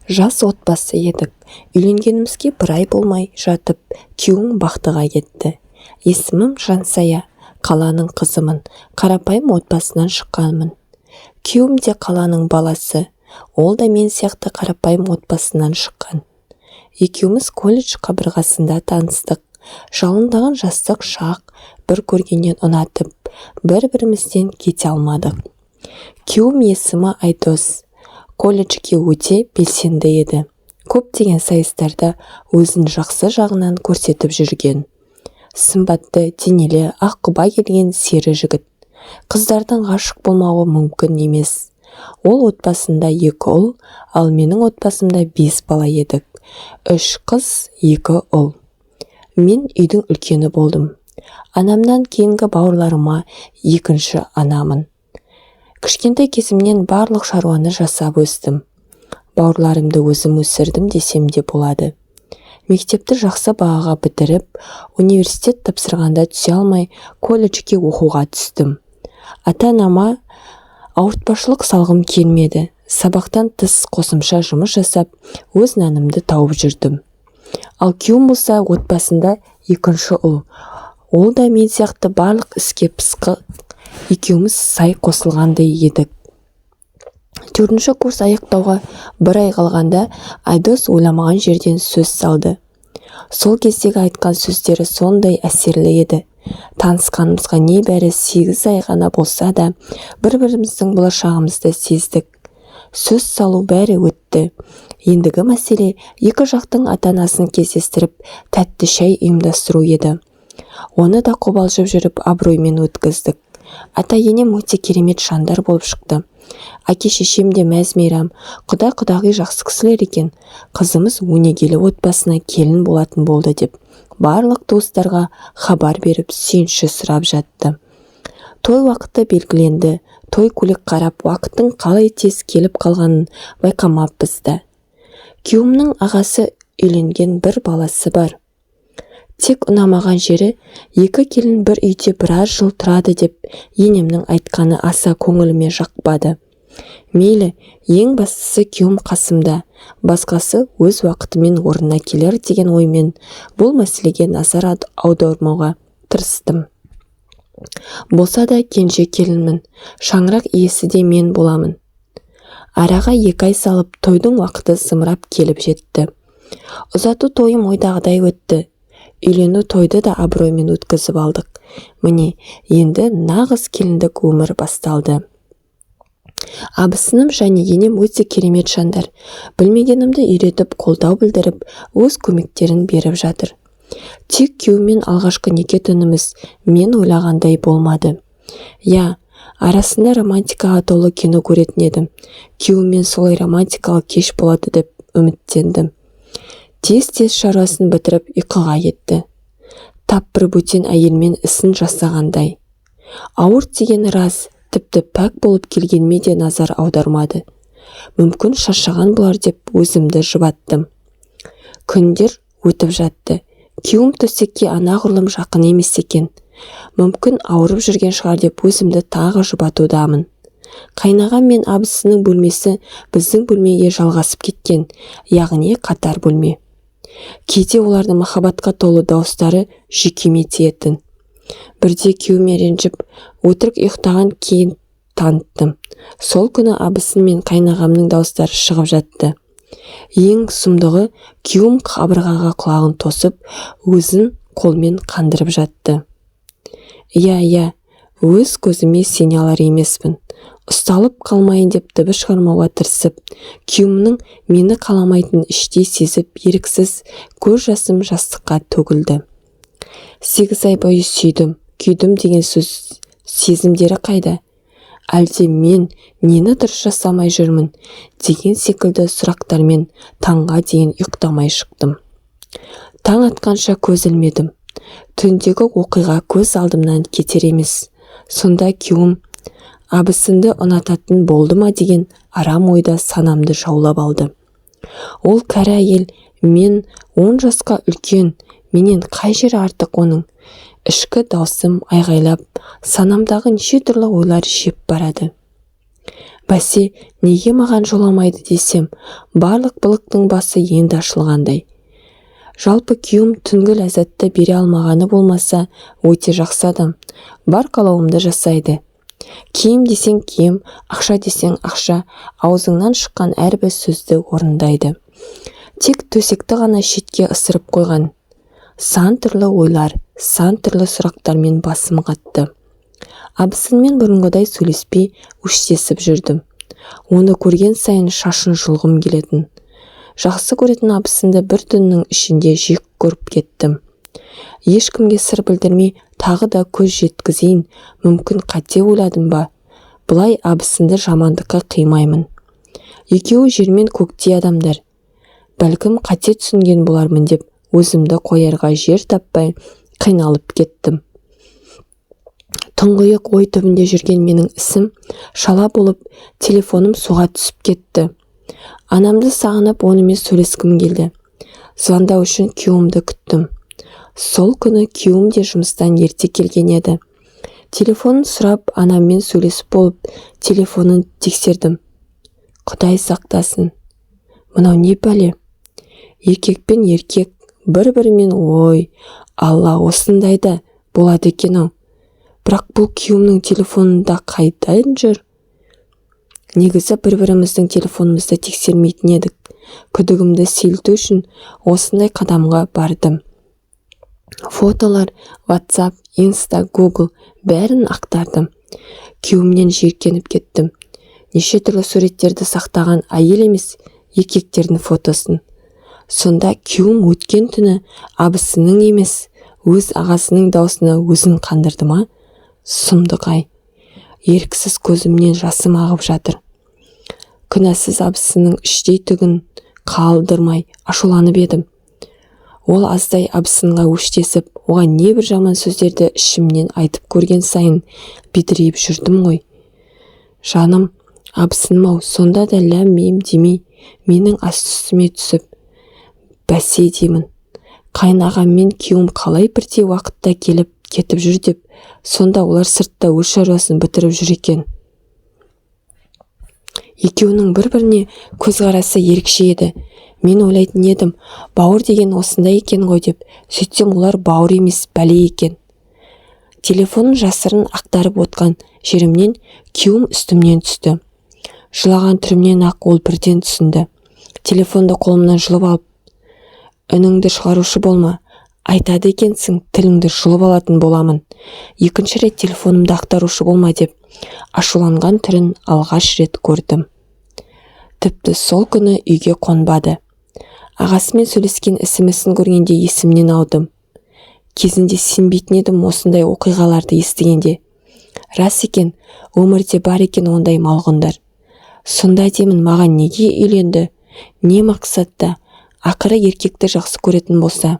Жас отбасы едік. Үйленгенімізге 1 ай болмай жатып, күйеуім бақтыға кетті. Есімім Жансая, қаланың қызымын, қарапайым отбасынан шыққанмын. Күйеуім де қаланың баласы, ол да мен сияқты қарапайым отбасынан шыққан. Екеуміз колледж қабырғасында таныстық. Жалындаған жастық шақ, бір көргеннен ұнатып, бір-бірімізден кете алмадық. Күйеуім есімі Айдос. Колледжге өте белсенді еді. Көптеген сайыстарда өзін жақсы жағынан көрсетіп жүрген. Сымбатты, денелі, аққұба келген сері жігіт. Қыздардың ғашық болмауы мүмкін емес. Ол отбасында 2 ұл, ал менің отбасымда 5 бала едік. 3 қыз, 2 ұл. Мен үйдің үлкені болдым. Анамнан кейінгі бауырларыма 2-ші анамын. Кішкентай кезімнен барлық шаруаны жасап өстім. Бауырларымды өзім өсірдім десем де болады. Мектепті жақсы бағаға бітіріп, университет тапсырғанда түсе алмай, колледжге оқуға түстім. Ата-анама ауыртпашылық салғым келмеді. Сабақтан тыс қосымша жұмыс жасап, өз нанымды тауып жүрдім. Ал күйеуім болса отбасында 2-ші ұл. Ол да мен сияқты барлық іске пысқы. Екеуміз сай қосылғандай едік. 4-ші курс аяқтауға 1 ай қалғанда Айдос ойламаған жерден сөз салды. Сол кездегі айтқан сөздері сондай әсерлі еді. Танысқанымызға небәрі 8 ай ғана болса да, бір-біріміздің болашағымызды сездік. Сөз салу бәрі өтті. Ендігі мәселе 2 жақтың ата-анасын кездестіріп, тәтті шай ұйымдастыру еді. Оны да қобалжып жүріп абыроймен өткіздік. Ата-енем өте керемет жандар болып шықты. Әке-шешем де мәз-мейрам, құда-құдағи жақсы кісілер екен. Қызымыз өнегелі отбасына келін болатын болды деп, барлық туыстарға хабар беріп, сүйінші сұрап жатты. Той уақыты белгіленді. Той көйлек қарап, уақыттың қалай тез келіп қалғанын байқамаппыз да. Күйеуімнің ағасы үйленген 1 баласы бар. Тек ұнамаған жері 2 келін бір үйде біраз жыл тұрады деп енемнің айтқаны аса көңіліме жақпады. Мейлі, ең бастысы күйеуім қасымда, басқасы өз уақытымен орнына келер деген оймен бұл мәселеге назар аудармауға тырыстым. Болса да кенже келінмін, шаңырақ иесі де мен боламын. Араға 2 ай салып, тойдың уақыты зымырап келіп жетті. Ұзату тойым ойдағыдай өтті. Үйлену тойды да абыроймен өткізіп алдық. Міне, енді нағыз келіндік өмір басталды. Абысыным және енем өте керемет жандар. Білмегенімді үйретіп, қолдау білдіріп, өз көмектерін беріп жатыр. Тек күйеумен алғашқы неке түніміз мен ойлағандай болмады. Арасында романтикаға толы кино көретін едім. Күйеумен солай романтикалық кеш болады деп үміттендім. Тез-тез шаруасын бітіріп ұйқыға кетті. Тап бір бөтен әйелмен ісін жасағандай. Ауыр тигені рас, тіпті пәк болып келгенме де назар аудармады. Мүмкін шаршаған болар деп өзімді жұбаттым. Күндер өтіп жатты. Күйеуім төсекке анағұрлым жақын емес екен. Мүмкін ауырып жүрген шығар деп өзімді тағы жұбатудамын. Қайнағам мен абысының бөлмесі біздің бөлмеге жалғасып кеткен, яғни қатар бөлме. Кейде олардың махаббатқа толы дауыстары жүйкеме тиетін. Бірде күйеуіме ренжіп, өтірік ұйықтаған кейін таныттым. Сол күні абысын мен қайнағамның дауыстары шығып жатты. Ең сұмдығы, күйеуім қабырғаға құлағын тосып, өзін қолмен қандырып жатты. Өз көзіме сене алар емеспін. Ұсталып қалмайын деп дыбыс шығармауға тырысып, күйеуімнің мені қаламайтын іштей сезіп, еріксіз көз жасым жастыққа төгілді. 8 ай бойы сүйдім, күйдім деген сөз сезімдері қайда? Әлде мен нені дұрыс жасамай жүрмін деген секілді сұрақтармен таңға дейін ұйықтамай шықтым. Таң атқанша көз ілмедім. Түндегі оқиға көз алдымнан кетер емес. Сонда күйеуім абысынды ұнататын болды ма деген арам ойда санамды жаулап алды. Ол кәрі әйел, мен 10 жасқа үлкен, менен қай жері артық оның? Ішкі даусым айғайлап, санамдағы неше түрлі ойлар жеп барады. Бәсе, неге маған жоламайды десем, барлық былықтың басы енді ашылғандай. Жалпы күйеуім түнгі ләззатты бере алмағаны болмаса, өте жақсы адам. Бар қалауымды жасайды. Киім десең киім, ақша десең ақша, аузыңнан шыққан әрбір сөзді орындайды. Тек төсекті ғана шетке ысырып қойған. Сан түрлі ойлар, сан түрлі сұрақтармен басым қатты. Абысынмен бұрынғыдай сөйлеспей, өштесіп жүрдім. Оны көрген сайын шашын жұлғым келетін. Жақсы көретін абысынды бір түннің ішінде жек көріп кеттім. Ешкімге сыр білдірмей, тағы да көз жеткізейін, мүмкін қате ойладым ба? Бұлай абысынды жамандыққа қимаймын. Екеуі жермен көктей адамдар. Бәлкім қате түсінген болармын деп, өзімді қоярға жер таппай қиналып кеттім. Тұңғиық ой түбінде жүрген менің ісім шала болып, телефоным суға түсіп кетті. Анамды сағынып, онымен сөйлескім келді. Звондау үшін күйеуімді күттім. Сол күні күйеуім де жұмыстан ерте келген еді. Телефонын сұрап, анаммен сөйлесіп болып, телефонын тексердім. Құдай сақтасын. Мынау не бәле? Еркек пен еркек бір-бірімен, ой, Алла, осындайда болады екен-ау. Бірақ бұл күйеуімнің телефонында қайдан жүр? Негізі бір-біріміздің телефонымызды тексермейтін едік. Күдігімді сейілту үшін осындай қадамға бардым. Фотолар, WhatsApp, Insta, Google бәрін ақтардым. Күйеуімнен жиіркеніп кеттім. Неше түрлі суреттерді сақтаған әйел емес, еркектердің фотосын. Сонда күйеуім өткен түні абысының емес, өз ағасының даусына өзін қандырды ма? Сұмдық-ай. Еріксіз көзімнен жасым ағып жатыр. Күнәсіз абысының іштей түгін қалдырмай ашуланып едім. Ол аздай абысынға өштесіп, оған небір жаман сөздерді ішімнен айтып көрген сайын бедірейіп жүрдім ғой. Жаным, абысыным-ау, сонда да ләм-мим демей, менің асты-үстіме түсіп, бәсе деймін. Қайнағаммен күйеуім қалай бірдей уақытта келіп кетіп жүр деп, сонда олар сыртта өз шаруасын бітіріп жүр екен. Екеуінің бір-біріне көзқарасы ерекше еді. Мен ойлайтын едім, бауыр деген осындай екен ғой деп, сөйтсем олар бауыр емес, бәле екен. Телефонын жасырын ақтарып отқан жерімнен күйеуім үстімнен түсті. Жылаған түрімнен ақ ол бірден түсінді. Телефонды қолымнан жұлып алып, үніңді шығарушы болма, айтады екенсің, тіліңді жұлып алатын боламын. Екінші рет телефонымды ақтарушы болма деп, ашуланған түрін алғаш рет көрдім. Тіпті сол күні үйге қонбады. Ағасымен сөйлескен ісімісін көргенде есімнен аудым. Кезінде сенбейтін едім осындай оқиғаларды естігенде. Рас екен, өмірде бар екен ондай малғындар. Сонда деймін, маған неге үйленді? Не мақсатта? Ақыры еркекті жақсы көретін болса.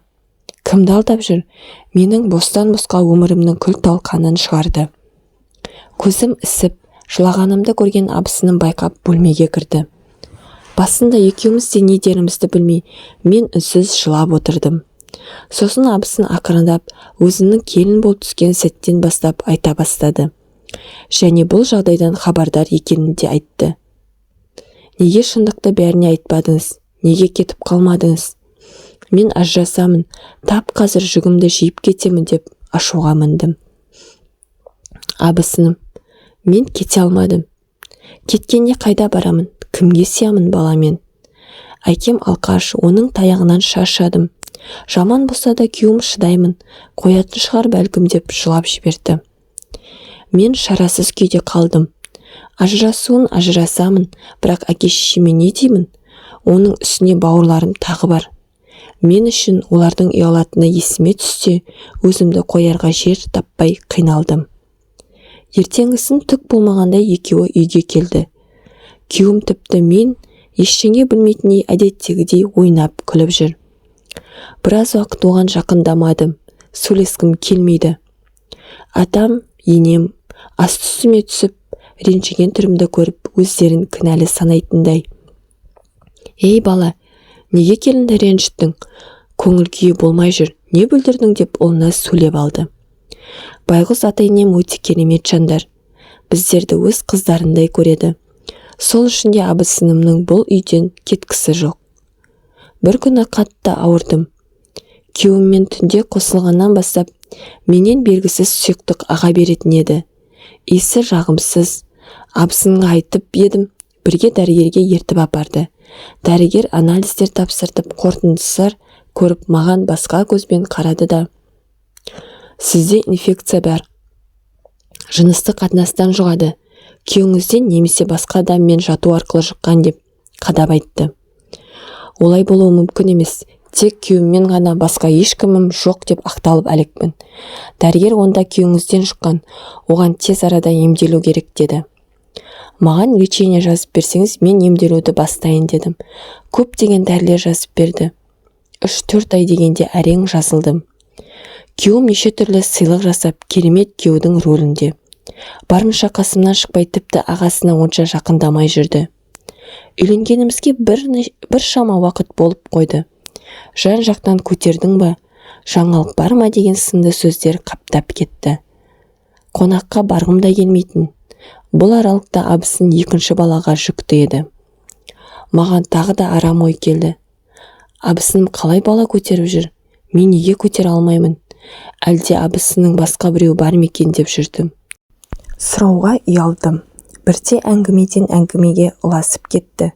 Кімді алдап жүр? Менің бостан-босқа өмірімнің күл талқанын шығарды. Көзім ісіп, жылағанымды көрген абысыным байқап бөлмеге кірді. Басында екеуміз де не дерімізді білмей, мен үнсіз жылап отырдым. Сосын абысын ақырындап, өзінің келін болып түскен сәттен бастап айта бастады. Және бұл жағдайдан хабардар екенін де айтты. Неге шындықты бәріне айтпадыңыз? Неге кетіп қалмадыңыз? Мен ажырасамын, тап қазір жүгімді жиып кетемін деп ашуға міндім. Абысыным, мен кете алмадым. Кеткенде қайда барамын? Кімге сиямын баламен? Әкем алқаш, оның таяғынан шаршадым. Жаман болса да күйеуім шыдаймын, қоятын шығар бәлкім деп жылап жіберді. Мен шарасыз күйде қалдым. Ажырасуын ажырасамын, бірақ әке-шешеме не деймін? Оның үстіне бауырларым тағы бар. Мен үшін олардың ұялатыны есіме түссе, өзімді қоярға жер таппай қиналдым. Ертеңгісін түк болмағандай екеуі үйге келді. Күйеуім тіпті мен ештеңе білмейтіндей әдеттегідей ойнап күліп жүр. Біраз уақыт оған жақындамадым, сөйлескім келмейді. Атам, енем асты-үстіме түсіп, ренжіген түрімді көріп, өздерін кінәлі санайтындай. Ей бала, неге келінді ренжіттің? Көңіл күйі болмай жүр, не бүлдірдің деп ұлына сөйлеп алды. Байғұс ата-енем өте керемет жандар. Біздерді өз қыздарындай көреді. Сол үшін де абысынымның бұл үйден кеткісі жоқ. Бір күні қатты ауырдым. Күйеуіммен түнде қосылғаннан бастап менен белгісіз сұйықтық аға беретін еді. Иісі жағымсыз. Абысынға айтып едім, бірге дәрігерге ертіп апарды. Дәрігер анализдер тапсыртып, қорытындысыр көріп маған басқа көзбен қарады да: "Сізде инфекция бар. Жыныстық қатынастан жұғады. Күйеуіңізден немесе басқа адаммен жату арқылы жұққан" деп қадап айтты. Олай болуы мүмкін емес. Тек күйеуіммен ғана, басқа ешкімім жоқ деп ақталып әлекпін. Дәрігер онда күйеуіңізден жұққан, оған тез арада емделу керек деді. Маған лечение жазып берсеңіз, мен емделуді бастайын дедім. Көптеген дәрілер жазып берді. 3-4 ай дегенде әрең жазылдым. Күйеуім неше түрлі сыйлық жасап, керемет күйеудің рөлінде. Барынша қасымнан шықпай, тіпті ағасына онша жақындамай жүрді. Үйленгенімізге бір шама уақыт болып қойды. Жан жақтан көтердің ба, жаңалық бар ма деген сынды сөздер қаптап кетті. Қонаққа барғым да келмейтін. Бұл аралықта абысын екінші балаға жүкті еді. Маған тағы да арам ой келді. Абысыным қалай бала көтеріп жүр? Мен неге көтере алмаймын? Әлде абысының басқа біреу бар ма екен деп жүрдім. Сұрауға ұялдым. Бірде әңгімеден әңгімеге ұласып кетті.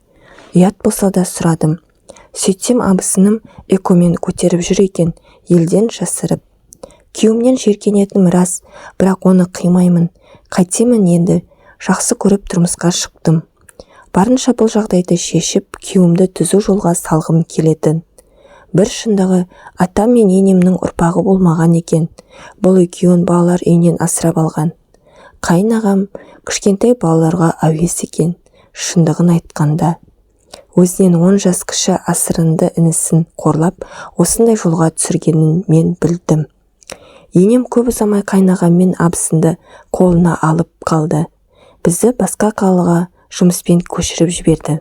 Ұят болса да сұрадым. Сөйтсем абысыным экомен көтеріп жүр екен, елден жасырып. Күйеуімнен жеркенетім рас, бірақ оны қимаймын. Қайтемін енді? Жақсы көріп тұрмысқа шықтым. Барынша бұл жағдайды шешіп, күйеуімді түзу жолға салғым келетін. Бір шындығы, атам мен енемнің ұрпағы болмаған екен. Бұл екеуін балалар үйінен асырап алған. Қайынағам кішкентай балаларға әуес екен. Шындығын айтқанда, өзінен 10 жас кіші асырынды інісін қорлап, осындай жолға түсіргенін мен білдім. Енем көп ұзамай қайнағам мен абысынды қолына алып қалды. Бізді басқа қалаға жұмыспен көшіріп жіберді.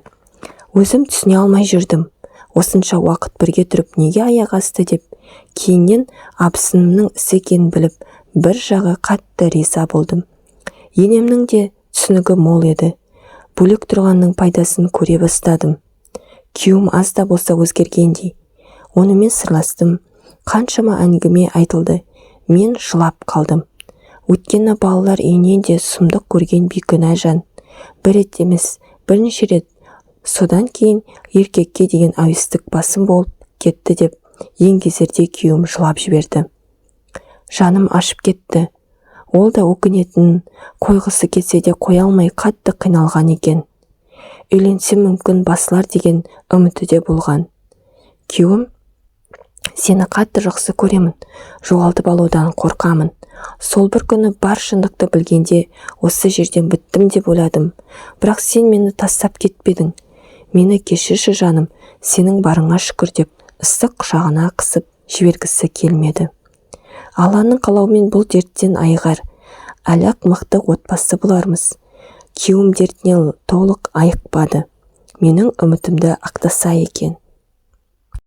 Өзім түсіне алмай жүрдім. Осынша уақыт бірге тұрып неге аяқ асты деп. Кейіннен абысынымның ісі екенін біліп, бір жағы қатты риза болдым. Енемнің де түсінігі мол еді. Бөлек тұрғанның пайдасын көре бастадым. Күйеуім аз да болса өзгергендей. Онымен сырластым. Қаншама әңгіме айтылды. Мен жылап қалдым. Өйткені балалар үйінен де сұмдық көрген бейкүнә жан. Бір рет емес, бірнеше рет. Содан кейін еркекке деген әуестік басым болып кетті деп еңгезерде күйеуім жылап жіберді. Жаным ашып кетті. Ол да өкінетін, қойғысы кетсе де қоя алмай қатты қиналған екен. Үйленсе мүмкін басылар деген үміті де болған. Күйеуім: "Сені қатты жақсы көремін, жоғалтып алудан қорқамын. Сол бір күні бар шындықты білгенде осы жерден біттім деп ойладым. Бірақ сен мені тастап кетпедің. Мені кешірші жаным, сенің барыңа шүкір" деп ыстық құшағына қысып жібергісі келмеді. Алланың қалауымен бұл дерттен айығар, әлі-ақ мықты отбасы болармыз. Күйеуім дертінен толық айықпады. Менің үмітімді ақтаса екен.